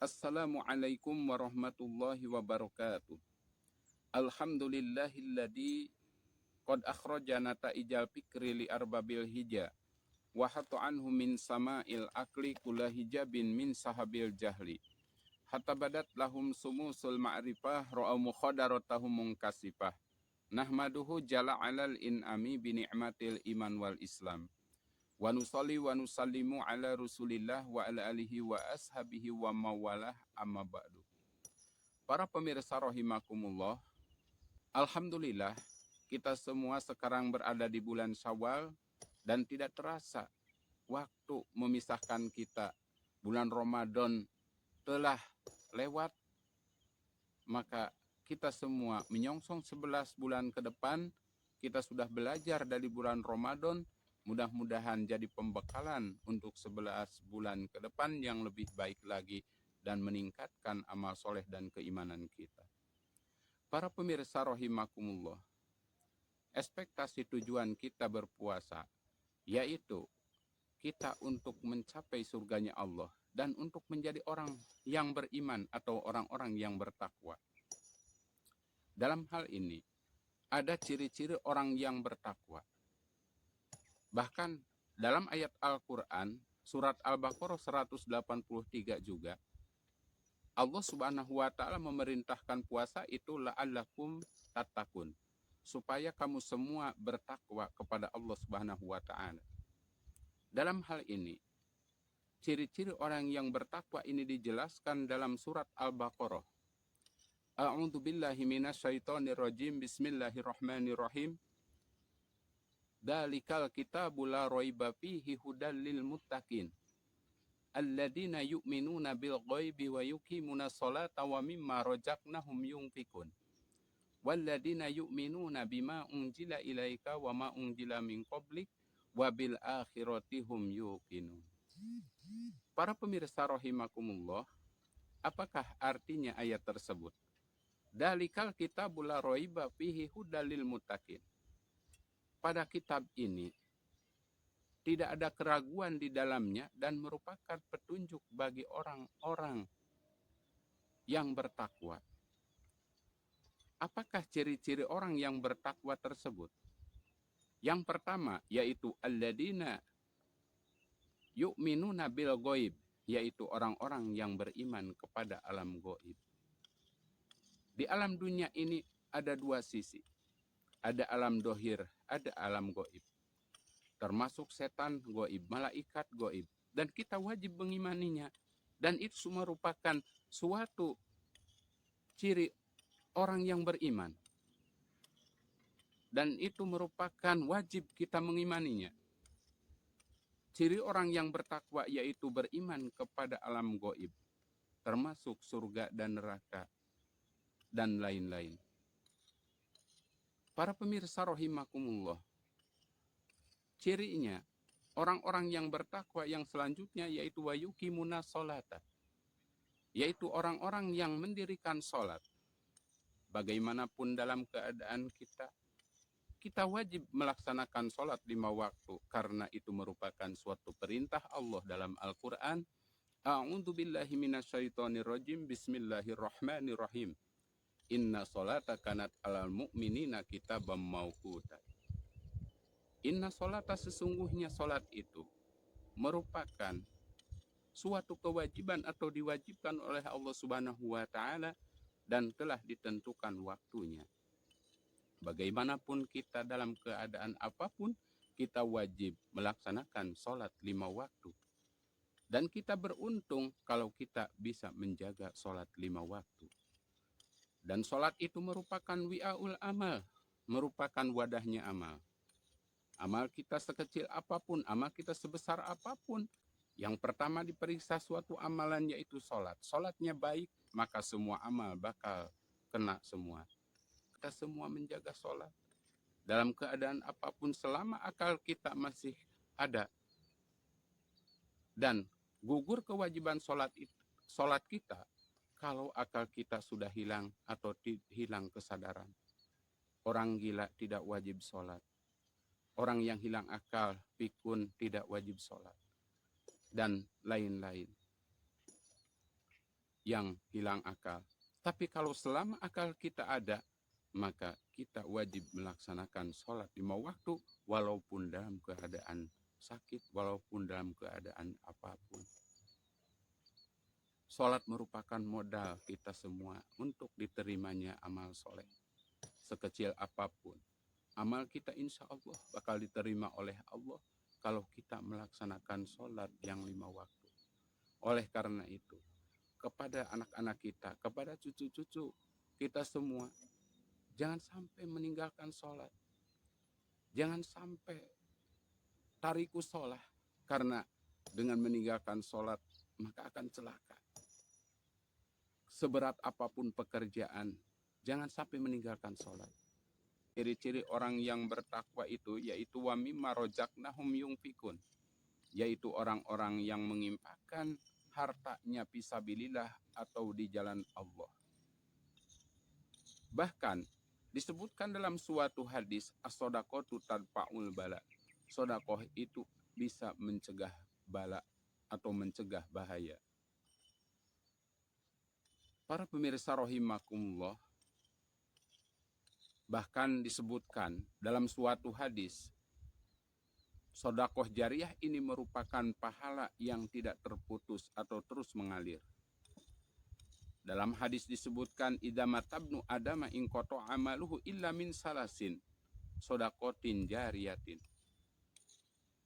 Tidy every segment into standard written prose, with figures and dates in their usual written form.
Assalamualaikum warahmatullahi wabarakatuh. Alhamdulillahilladzi qad akhrajana ta'ijal fikri li arbabil hija wa hatu anhu min sama'il akli kula hijabin min sahabil jahli hatta badat lahum sumusul ma'rifah ra'au mukhadaratahum munkasifah nahmaduhu jala alal in'ami bini'matil iman wal islam wa nusalli wa nusallimu ala rasulillah wa ala alihi wa ashabihi wa mawalah amma ba'du. Para pemirsa rahimakumullah, alhamdulillah kita semua sekarang berada di bulan Syawal dan tidak terasa waktu memisahkan kita. Bulan Ramadan telah lewat, maka kita semua menyongsong 11 bulan ke depan. Kita sudah belajar dari bulan Ramadan, mudah-mudahan jadi pembekalan untuk 11 bulan ke depan yang lebih baik lagi dan meningkatkan amal soleh dan keimanan kita. Para pemirsa rahimakumullah, ekspektasi tujuan kita berpuasa yaitu kita untuk mencapai surganya Allah dan untuk menjadi orang yang beriman atau orang-orang yang bertakwa. Dalam hal ini ada ciri-ciri orang yang bertakwa. Bahkan dalam ayat Al-Quran surat Al-Baqarah 183 juga Allah Subhanahu wa Ta'ala memerintahkan puasa itu la'allakum tattaqun, supaya kamu semua bertakwa kepada Allah Subhanahu wa Ta'ala. Dalam hal ini, ciri-ciri orang yang bertakwa ini dijelaskan dalam surat Al-Baqarah. A'udzu billahi minasyaitonir rajim. Bismillahirrahmanirrahim. Dzalikal kitabu la raiba fihi hudal lil muttaqin. Alladzina yu'minuna bil ghaibi wa yuqimuna sholata wa mimma razaqnahum yunfiqun. Walladzina yu'minuna bima unzila ilaika wa ma unzila min qablik wa bil akhirati hum yuqinun. Para pemirsa rahimakumullah, apakah artinya ayat tersebut? Dalikal kitabul la raiba fihi hudal lil muttaqin. Pada kitab ini tidak ada keraguan di dalamnya dan merupakan petunjuk bagi orang-orang yang bertakwa. Apakah ciri-ciri orang yang bertakwa tersebut? Yang pertama yaitu alladzina yu'minuna bil ghaib, yaitu orang-orang yang beriman kepada alam gaib. Di alam dunia ini ada dua sisi. Ada alam dohir, ada alam gaib. Termasuk setan gaib, malaikat gaib. Dan kita wajib mengimaninya. Dan itu merupakan suatu ciri orang yang beriman. Dan itu merupakan wajib kita mengimaninya. Ciri orang yang bertakwa yaitu beriman kepada alam gaib. Termasuk surga dan neraka. Dan lain-lain. Para pemirsa rahimakumullah, cirinya orang-orang yang bertakwa yang selanjutnya yaitu wayuqimuna sholata, yaitu orang-orang yang mendirikan sholat. Bagaimanapun dalam keadaan kita wajib melaksanakan sholat 5 waktu karena itu merupakan suatu perintah Allah dalam Al-Quran. A'udzu billahi minasyaitonir rajim. Bismillahirrahmanirrahim. Inna sholata kanat alal mu'minina kitaban mauquta. Inna sholata, sesungguhnya sholat itu merupakan suatu kewajiban atau diwajibkan oleh Allah Subhanahu wa Ta'ala dan telah ditentukan waktunya. Bagaimanapun kita dalam keadaan apapun, kita wajib melaksanakan sholat 5 waktu. Dan kita beruntung kalau kita bisa menjaga sholat 5 waktu. Dan sholat itu merupakan wi'aul amal, merupakan wadahnya amal. Amal kita sekecil apapun, amal kita sebesar apapun, yang pertama diperiksa suatu amalan yaitu sholat. Sholatnya baik, maka semua amal bakal kena semua. Kita semua menjaga sholat. Dalam keadaan apapun selama akal kita masih ada. Dan gugur kewajiban sholat kita, kalau akal kita sudah hilang atau hilang kesadaran. Orang gila tidak wajib sholat. Orang yang hilang akal, pikun tidak wajib sholat. Dan lain-lain. yang hilang akal. Tapi kalau selama akal kita ada, maka kita wajib melaksanakan sholat 5 waktu walaupun dalam keadaan sakit, walaupun dalam keadaan apapun. Sholat merupakan modal kita semua untuk diterimanya amal soleh. Sekecil apapun, amal kita insya Allah bakal diterima oleh Allah kalau kita melaksanakan sholat yang 5 waktu. Oleh karena itu, kepada anak-anak kita, kepada cucu-cucu kita semua, jangan sampai meninggalkan sholat. Jangan sampai tariku sholat, karena dengan meninggalkan sholat maka akan celaka. Seberat apapun pekerjaan, jangan sampai meninggalkan sholat. Ciri-ciri orang yang bertakwa itu yaitu wa mimma rojaknahum yungfikun, yaitu orang-orang yang menginfakkan hartanya fisabilillah atau di jalan Allah. Bahkan disebutkan dalam suatu hadis, as-sodaqatu tadfa'ul bala. Sodakoh itu bisa mencegah bala atau mencegah bahaya. Para pemirsa rahimakumullah, bahkan disebutkan dalam suatu hadis, sodakoh jariah ini merupakan pahala yang tidak terputus atau terus mengalir. Dalam hadis disebutkan, idza matabnu adama in qata amaluhu illa min salasin sodakotin jariyatin.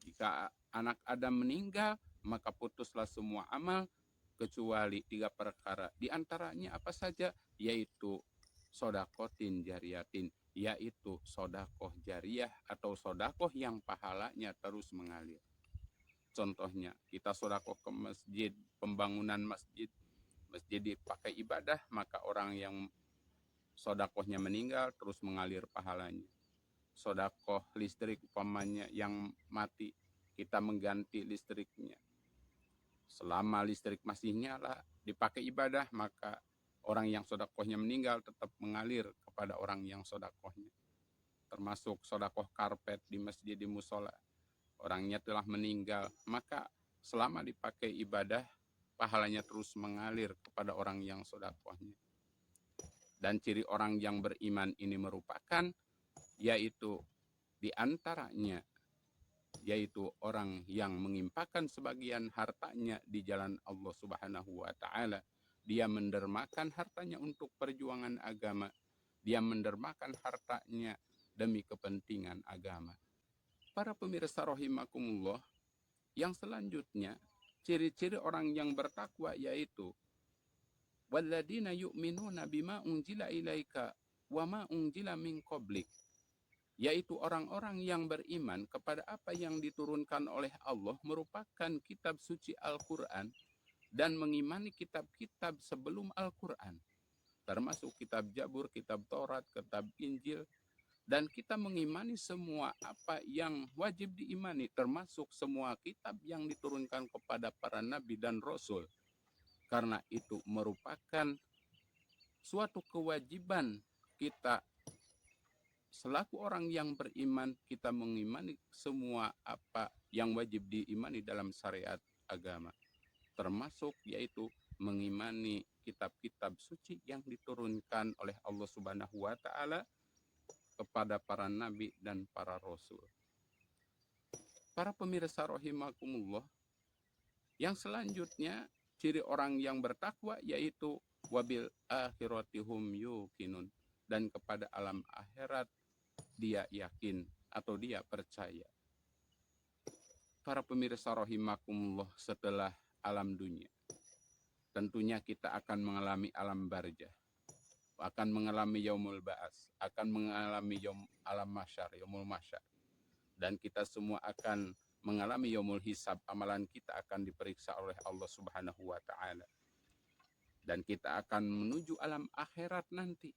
Jika anak Adam meninggal, maka putuslah semua amal kecuali 3 perkara. Di antaranya apa saja? Yaitu sodakotin jariyatin, yaitu sodakoh jariah atau sodakoh yang pahalanya terus mengalir. Contohnya, kita sodakoh ke masjid, pembangunan masjid, masjid dipakai ibadah, maka orang yang sodakohnya meninggal terus mengalir pahalanya. Sodakoh listrik umpamanya yang mati, kita mengganti listriknya. Selama listrik masih nyala, dipakai ibadah, maka orang yang sodakohnya meninggal tetap mengalir kepada orang yang sodakohnya. Termasuk sodakoh karpet di masjid, di musola. Orangnya telah meninggal, maka selama dipakai ibadah, pahalanya terus mengalir kepada orang yang sodakohnya. Dan ciri orang yang beriman ini merupakan, yaitu di antaranya, yaitu orang yang menginfakkan sebagian hartanya di jalan Allah Subhanahu wa Ta'ala. Dia mendermakan hartanya untuk perjuangan agama. Dia mendermakan hartanya demi kepentingan agama. Para pemirsa rahimakumullah, yang selanjutnya, ciri-ciri orang yang bertakwa yaitu walladzina yu'minuna bima unzila ilaika wa ma unzila min qablik, yaitu orang-orang yang beriman kepada apa yang diturunkan oleh Allah merupakan kitab suci Al-Quran dan mengimani kitab-kitab sebelum Al-Quran, termasuk kitab Jabur, kitab Taurat, kitab Injil, dan kita mengimani semua apa yang wajib diimani, termasuk semua kitab yang diturunkan kepada para nabi dan rasul, karena itu merupakan suatu kewajiban kita selaku orang yang beriman. Kita mengimani semua apa yang wajib diimani dalam syariat agama, termasuk yaitu mengimani kitab-kitab suci yang diturunkan oleh Allah Subhanahu wa Ta'ala kepada para nabi dan para rasul. Para pemirsa rahimakumullah, yang selanjutnya ciri orang yang bertakwa yaitu wabil akhiratihum yuqinun, dan kepada alam akhirat dia yakin atau dia percaya. Para pemirsa rahimakumullah, setelah alam dunia, tentunya kita akan mengalami alam barzah, akan mengalami yaumul ba'ats, akan mengalami alam mahsyar, yaumul mahsyar. Dan kita semua akan mengalami yaumul hisab, amalan kita akan diperiksa oleh Allah Subhanahu wa Ta'ala. Dan kita akan menuju alam akhirat nanti.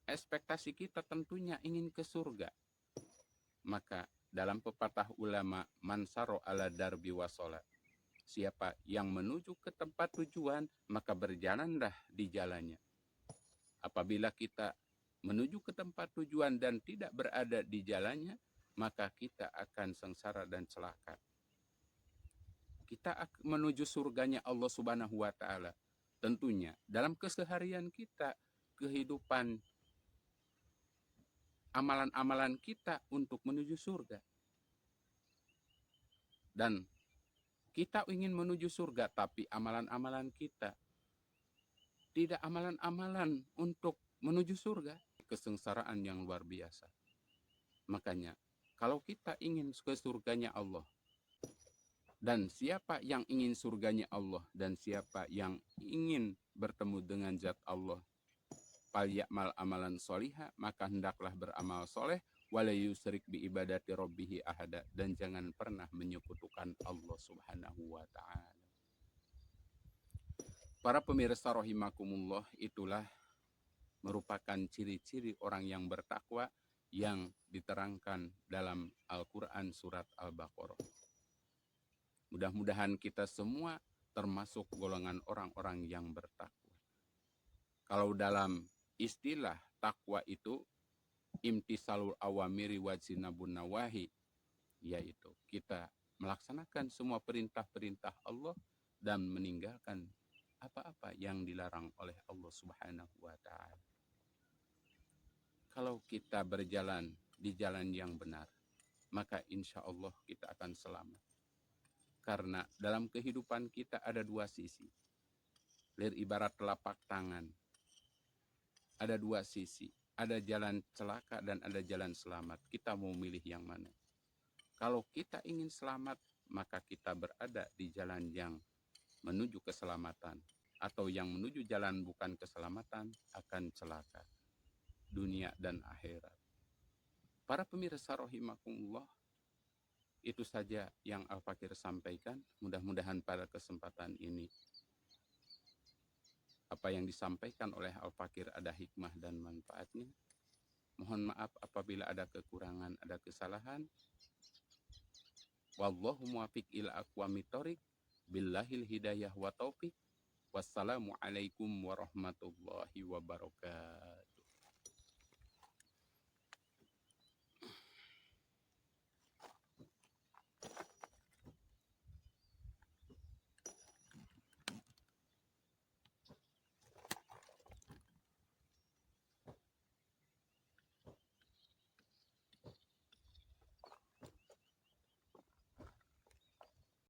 Ekspektasi kita tentunya ingin ke surga. Maka dalam pepatah ulama, mansaro ala darbi wasolat, siapa yang menuju ke tempat tujuan, maka berjalanlah di jalannya. Apabila kita menuju ke tempat tujuan dan tidak berada di jalannya, maka kita akan sengsara dan celaka. kita menuju surganya Allah Subhanahu wa taala. Tentunya dalam keseharian kita, kehidupan, amalan-amalan kita untuk menuju surga. Dan kita ingin menuju surga, tapi amalan-amalan kita tidak amalan-amalan untuk menuju surga. Kesengsaraan yang luar biasa. Makanya, kalau kita ingin ke surganya Allah, dan siapa yang ingin surganya Allah, dan siapa yang ingin bertemu dengan zat Allah, falyamal amalan solihah, maka hendaklah beramal soleh, wala yusrik bi ibadati rabbihi ahada, dan jangan pernah menyekutukan Allah Subhanahu wa taala. Para pemirsa rahimakumullah, itulah merupakan ciri-ciri orang yang bertakwa yang diterangkan dalam Al-Quran surat Al-Baqarah. Mudah-mudahan kita semua termasuk golongan orang-orang yang bertakwa. Kalau dalam istilah takwa itu imtisalul awamiri wajinabun nawahi, yaitu kita melaksanakan semua perintah-perintah Allah dan meninggalkan apa-apa yang dilarang oleh Allah Subhanahu wa taala. Kalau kita berjalan di jalan yang benar, maka insya Allah kita akan selamat. Karena dalam kehidupan kita ada dua sisi. Ibarat telapak tangan. Ada dua sisi. Ada jalan celaka dan ada jalan selamat. Kita mau milih yang mana? Kalau kita ingin selamat, maka kita berada di jalan yang menuju keselamatan, atau yang menuju jalan bukan keselamatan akan celaka dunia dan akhirat. Para pemirsa rahimakumullah, itu saja yang Al-Fakir sampaikan. Mudah-mudahan pada kesempatan ini apa yang disampaikan oleh Al-Fakir ada hikmah dan manfaatnya. Mohon maaf apabila ada kekurangan, ada kesalahan. Wallahu muwaffiq ila aqwamit thoriq. Billahil hidayah wa taufiq. Wassalamualaikum warahmatullahi wabarakatuh.